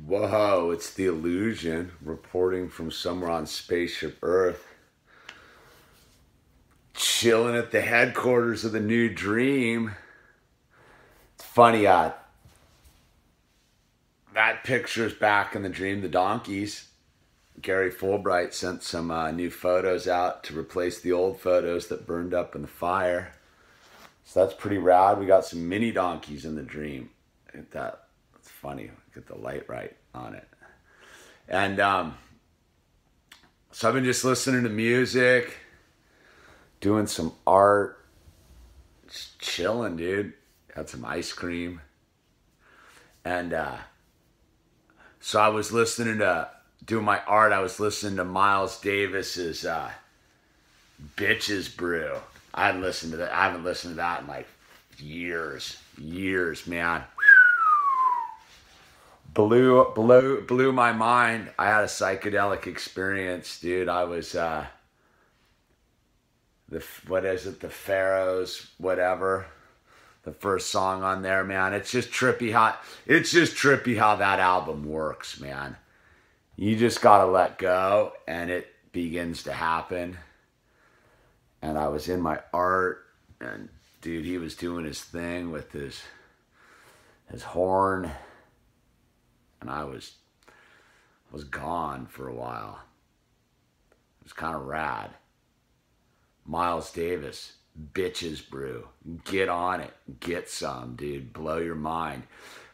Whoa, it's the Yewllusion reporting from somewhere on Spaceship Earth. Chilling at the headquarters of the New Dream. It's funny, that picture's back in the Dream, the donkeys. Gary Fulbright sent some new photos out to replace the old photos that burned up in the fire. So that's pretty rad. We got some mini donkeys in the Dream. Look at that. It's funny. Get the light right on it. And so I've been just listening to music, doing some art, just chilling, dude. Had some ice cream. And so I was listening to, doing my art, I was listening to Miles Davis's Bitches Brew. I haven't listened to that in like years, man. Blew my mind. I had a psychedelic experience, dude. I was what is it? The Pharaohs, whatever. The first song on there, man. It's just trippy how that album works, man. You just gotta let go, and it begins to happen. And I was in my art, and dude, he was doing his thing with his horn. And I was gone for a while. It was kind of rad. Miles Davis, Bitches Brew. Get on it. Get some, dude. Blow your mind.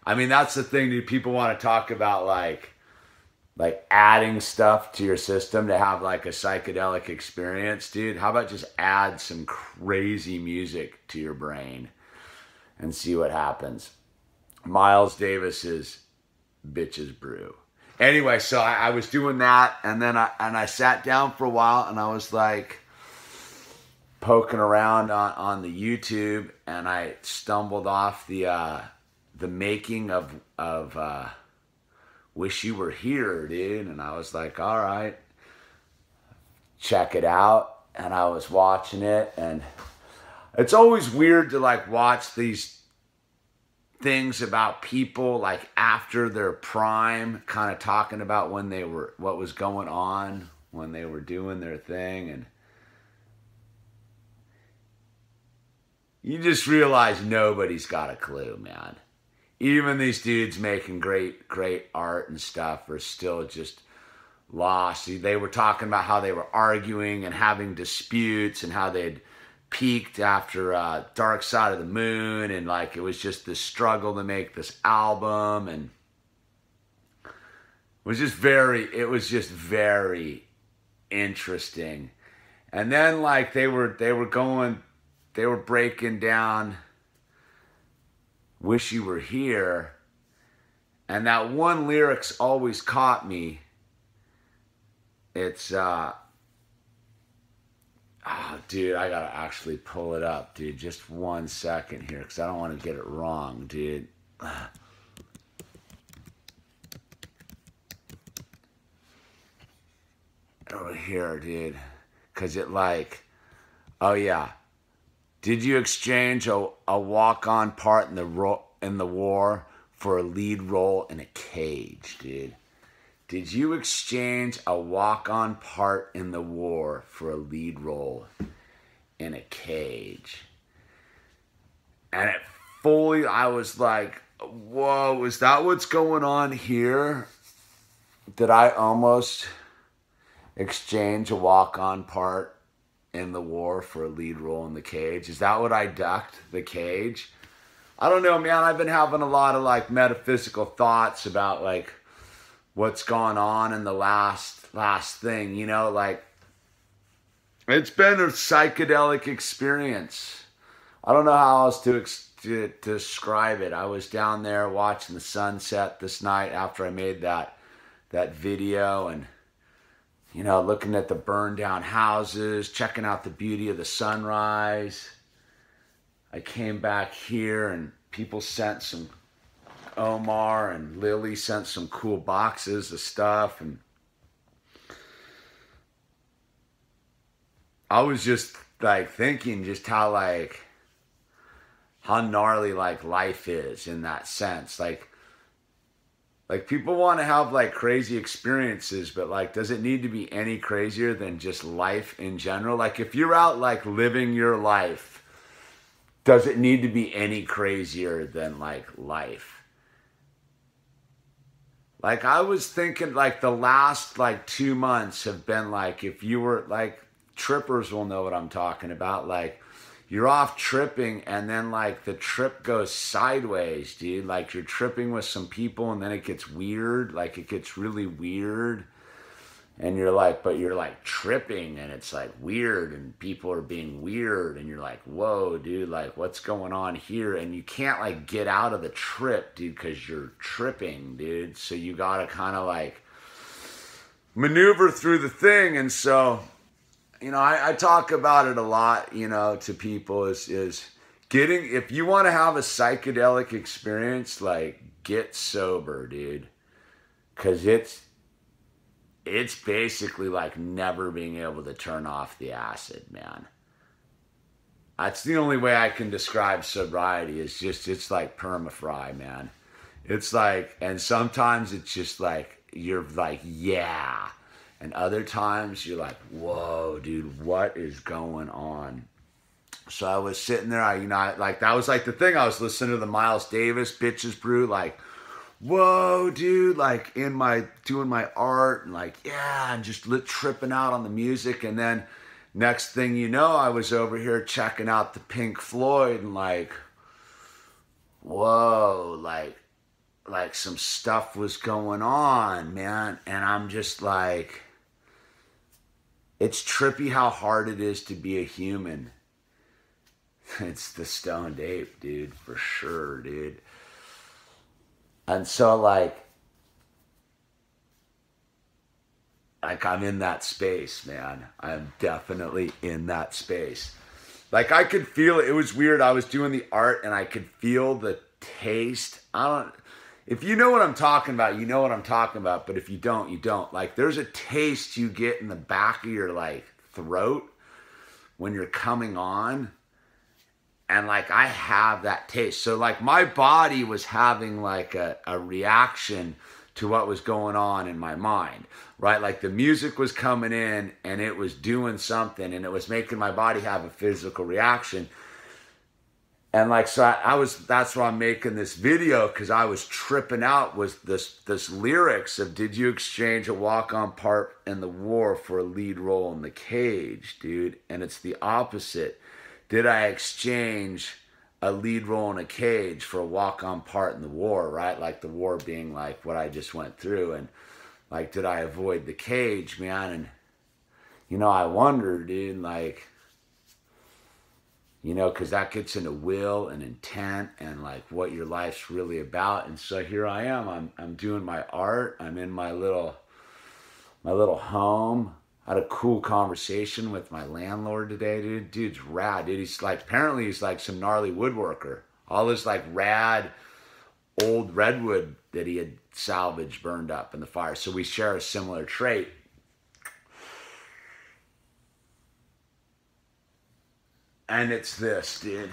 I mean, that's the thing, dude. People want to talk about like adding stuff to your system to have like a psychedelic experience, dude. How about just add some crazy music to your brain and see what happens? Miles Davis's Bitches Brew. Anyway, so I was doing that, and then I sat down for a while, and I was like poking around on the YouTube, and I stumbled off the making of Wish You Were Here, dude. And I was like, all right, check it out. And I was watching it, and it's always weird to like watch these things about people like after their prime, kind of talking about when they were, what was going on when they were doing their thing. And you just realize nobody's got a clue, man. Even these dudes making great art and stuff are still just lost. They were talking about how they were arguing and having disputes, and how they'd peaked after Dark Side of the Moon, and like it was just this struggle to make this album, and it was just very interesting. And then like they were breaking down Wish You Were Here, and that one lyric's always caught me. It's oh, dude, I gotta actually pull it up, dude. Just 1 second here, because I don't want to get it wrong, dude. Over here, dude. Because it like, oh yeah. Did you exchange a walk-on part in the war for a lead role in a cage, dude? Did you exchange a walk-on part in the war for a lead role in a cage? And it fully, I was like, whoa, is that what's going on here? Did I almost exchange a walk-on part in the war for a lead role in the cage? Is that what I ducked, the cage? I don't know, man. I've been having a lot of like metaphysical thoughts about like what's gone on in the last thing, you know, like it's been a psychedelic experience. I don't know how else to describe it. I was down there watching the sunset this night after I made that video, and you know, looking at the burned down houses, checking out the beauty of the sunrise. I came back here, and people sent some, Omar and Lily sent some cool boxes of stuff, and I was just like thinking just how gnarly like life is in that sense. Like Like, people want to have like crazy experiences, but like, does it need to be any crazier than just life in general? Like, if you're out like living your life, does it need to be any crazier than like life? Like, I was thinking like the last like 2 months have been like, if you were like, trippers will know what I'm talking about. Like, you're off tripping and then like the trip goes sideways, dude. Like, you're tripping with some people and then it gets weird. Like, it gets really weird. And you're like, but you're like tripping and it's like weird and people are being weird and you're like, whoa, dude, like what's going on here? And you can't like get out of the trip, dude, because you're tripping, dude. So you gotta kind of like maneuver through the thing. And so, you know, I talk about it a lot, you know, to people is getting, if you want to have a psychedelic experience, like, get sober, dude. Because it's basically like never being able to turn off the acid, man. That's the only way I can describe sobriety. Is just, it's like perma-fry, man. It's like, and sometimes it's just like, you're like, yeah. And other times you're like, whoa, dude, what is going on? So I was sitting there, like, that was like the thing. I was listening to the Miles Davis Bitches Brew, like, whoa, dude, like doing my art and like, yeah, and just tripping out on the music. And then next thing you know, I was over here checking out the Pink Floyd and like, whoa, like some stuff was going on, man. And I'm just like, it's trippy how hard it is to be a human. It's the stoned ape, dude, for sure, dude. And so like I'm in that space, man. I'm definitely in that space. Like, I could feel it. It was weird. I was doing the art and I could feel the taste. If you know what I'm talking about, you know what I'm talking about. But if you don't, you don't. Like, there's a taste you get in the back of your like throat when you're coming on. And like, I have that taste. So like, my body was having like a reaction to what was going on in my mind, right? Like, the music was coming in and it was doing something and it was making my body have a physical reaction. And like, so that's why I'm making this video, because I was tripping out with this lyrics of, did you exchange a walk-on part in the war for a lead role in the cage, dude? And it's the opposite. Did I exchange a lead role in a cage for a walk-on part in the war, right? Like, the war being like what I just went through. And like, did I avoid the cage, man? And, you know, I wonder, dude, like, you know, because that gets into will and intent and like what your life's really about. And so here I am. I'm doing my art. I'm in my little home. I had a cool conversation with my landlord today, dude. Dude's rad, dude. He's like, apparently he's like some gnarly woodworker. All this like rad old redwood that he had salvaged burned up in the fire. So we share a similar trait. And it's this, dude.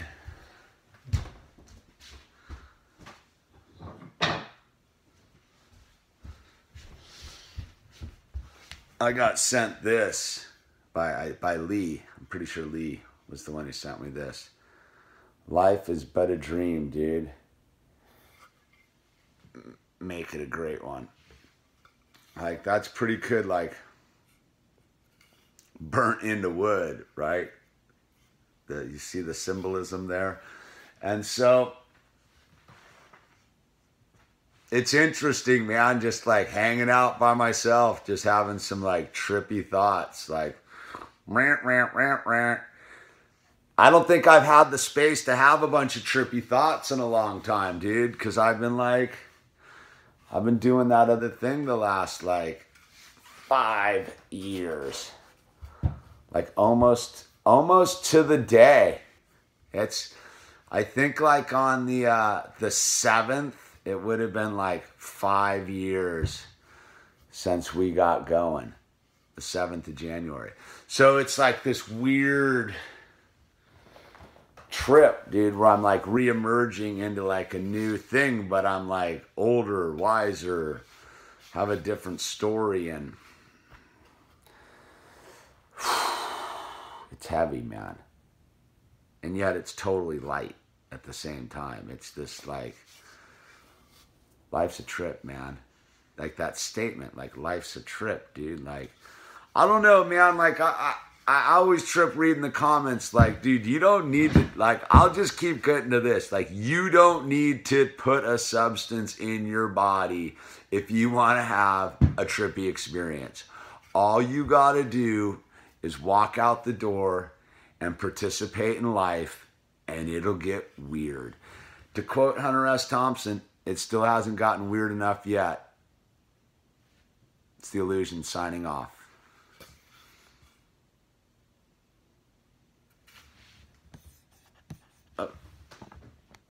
I got sent this by Lee. I'm pretty sure Lee was the one who sent me this. Life is but a dream, dude. Make it a great one. Like, that's pretty good, like, burnt into wood, right? You see the symbolism there? And so it's interesting, man, just like hanging out by myself, just having some like trippy thoughts, like rant, rant, rant, rant. I don't think I've had the space to have a bunch of trippy thoughts in a long time, dude, because I've been doing that other thing the last like 5 years. Like almost to the day. I think like on the 7th, it would have been like 5 years since we got going. The 7th of January. So it's like this weird, trip, dude, where I'm like re-emerging into like a new thing, but I'm like older, wiser, have a different story, and it's heavy, man. And yet it's totally light at the same time. It's this like, life's a trip, man. Like that statement, like life's a trip, dude. Like, I don't know, man. Like I always trip reading the comments. Like, dude, you don't need to. Like, I'll just keep getting to this. Like, you don't need to put a substance in your body if you want to have a trippy experience. All you gotta do is walk out the door and participate in life, and it'll get weird. To quote Hunter S. Thompson, it still hasn't gotten weird enough yet. It's the Yewllusion signing off.